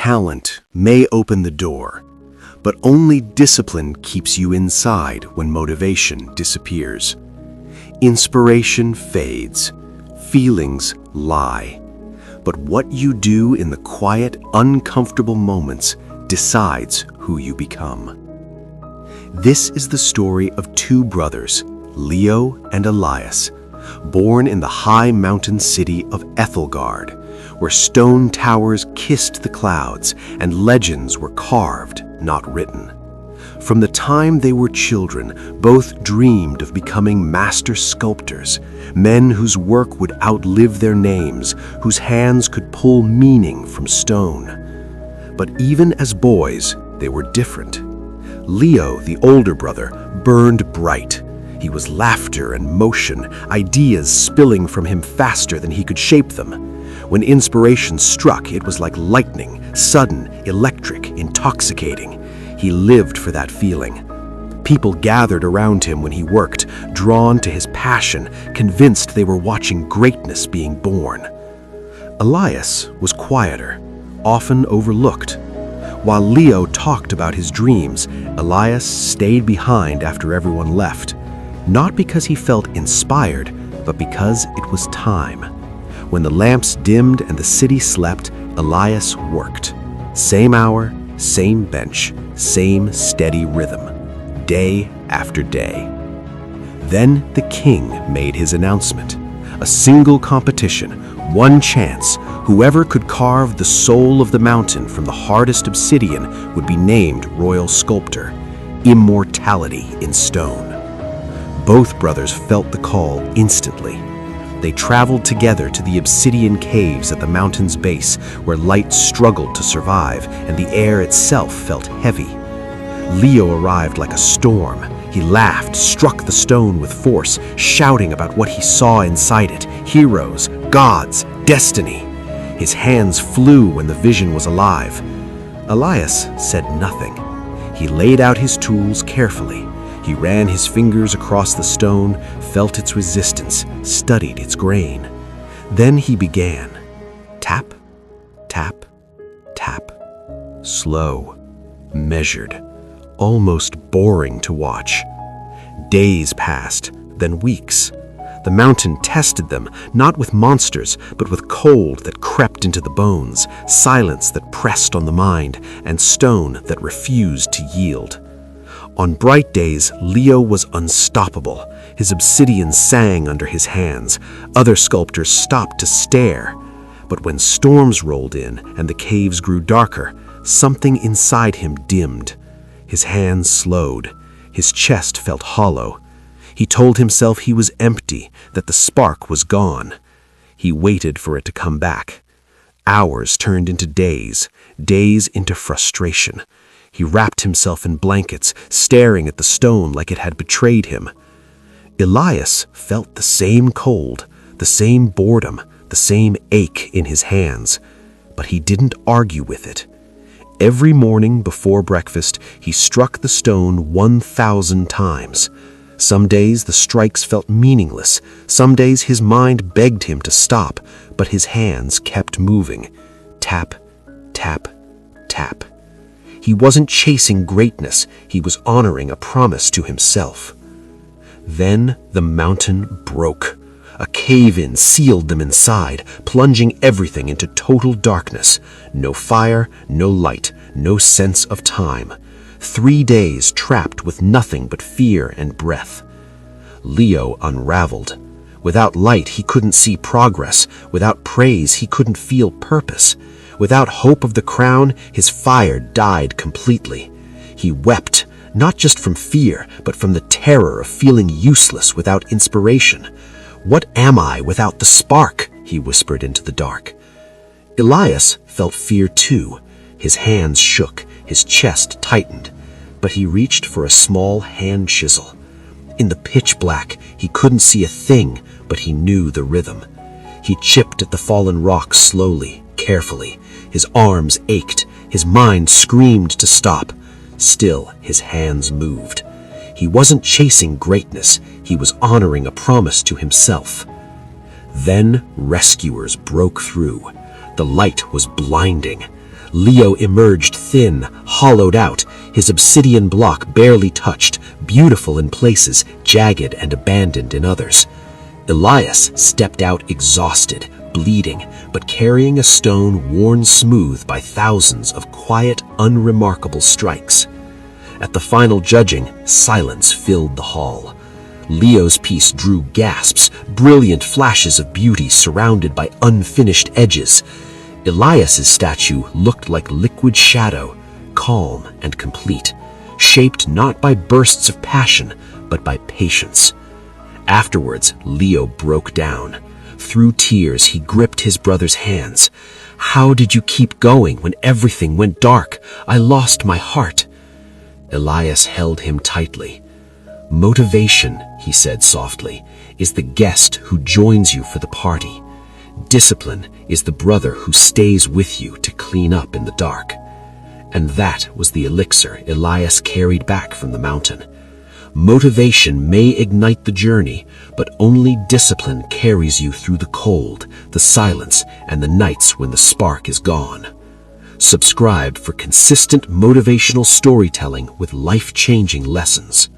Talent may open the door, but only discipline keeps you inside when motivation disappears. Inspiration fades, feelings lie, but what you do in the quiet, uncomfortable moments decides who you become. This is the story of two brothers, Leo and Elias, born in the high mountain city of Ethelgard, where stone towers kissed the clouds and legends were carved, not written. From the time they were children, both dreamed of becoming master sculptors, men whose work would outlive their names, whose hands could pull meaning from stone. But even as boys, they were different. Leo, the older brother, burned bright. He was laughter and motion, ideas spilling from him faster than he could shape them. When inspiration struck, it was like lightning, sudden, electric, intoxicating. He lived for that feeling. People gathered around him when he worked, drawn to his passion, convinced they were watching greatness being born. Elias was quieter, often overlooked. While Leo talked about his dreams, Elias stayed behind after everyone left. Not because he felt inspired, but because it was time. When the lamps dimmed and the city slept, Elias worked. Same hour, same bench, same steady rhythm, day after day. Then the king made his announcement. A single competition, one chance. Whoever could carve the soul of the mountain from the hardest obsidian would be named royal sculptor. Immortality in stone. Both brothers felt the call instantly. They traveled together to the obsidian caves at the mountain's base, where light struggled to survive and the air itself felt heavy. Leo arrived like a storm. He laughed, struck the stone with force, shouting about what he saw inside it: heroes, gods, destiny. His hands flew when the vision was alive. Elias said nothing. He laid out his tools carefully. He ran his fingers across the stone, felt its resistance, studied its grain. Then he began. Tap, tap, tap. Slow, measured, almost boring to watch. Days passed, then weeks. The mountain tested them, not with monsters, but with cold that crept into the bones, silence that pressed on the mind, and stone that refused to yield. On bright days, Leo was unstoppable. His obsidian sang under his hands. Other sculptors stopped to stare. But when storms rolled in and the caves grew darker, something inside him dimmed. His hands slowed. His chest felt hollow. He told himself he was empty, that the spark was gone. He waited for it to come back. Hours turned into days, days into frustration. He wrapped himself in blankets, staring at the stone like it had betrayed him. Elias felt the same cold, the same boredom, the same ache in his hands, but he didn't argue with it. Every morning before breakfast, he struck the stone 1,000 times. Some days the strikes felt meaningless. Some days his mind begged him to stop, but his hands kept moving. Tap, tap, tap. He wasn't chasing greatness, he was honoring a promise to himself. Then the mountain broke. A cave-in sealed them inside, plunging everything into total darkness. No fire, no light, no sense of time. 3 days trapped with nothing but fear and breath. Leo unraveled. Without light, he couldn't see progress. Without praise, he couldn't feel purpose. Without hope of the crown, his fire died completely. He wept, not just from fear, but from the terror of feeling useless without inspiration. "What am I without the spark?" he whispered into the dark. Elias felt fear too. His hands shook, his chest tightened, but he reached for a small hand chisel. In the pitch black, he couldn't see a thing, but he knew the rhythm. He chipped at the fallen rock slowly, carefully. His arms ached, his mind screamed to stop. Still, his hands moved. He wasn't chasing greatness, he was honoring a promise to himself. Then rescuers broke through. The light was blinding. Leo emerged thin, hollowed out, his obsidian block barely touched, beautiful in places, jagged and abandoned in others. Elias stepped out exhausted, bleeding, but carrying a stone worn smooth by thousands of quiet, unremarkable strikes. At the final judging, silence filled the hall. Leo's piece drew gasps, brilliant flashes of beauty surrounded by unfinished edges. Elias's statue looked like liquid shadow, calm and complete, shaped not by bursts of passion, but by patience. Afterwards, Leo broke down. Through tears, he gripped his brother's hands. "How did you keep going when everything went dark? I lost my heart." Elias held him tightly. "Motivation," he said softly, "is the guest who joins you for the party. Discipline is the brother who stays with you to clean up in the dark." And that was the elixir Elias carried back from the mountain. Motivation may ignite the journey, but only discipline carries you through the cold, the silence, and the nights when the spark is gone. Subscribe for consistent motivational storytelling with life-changing lessons.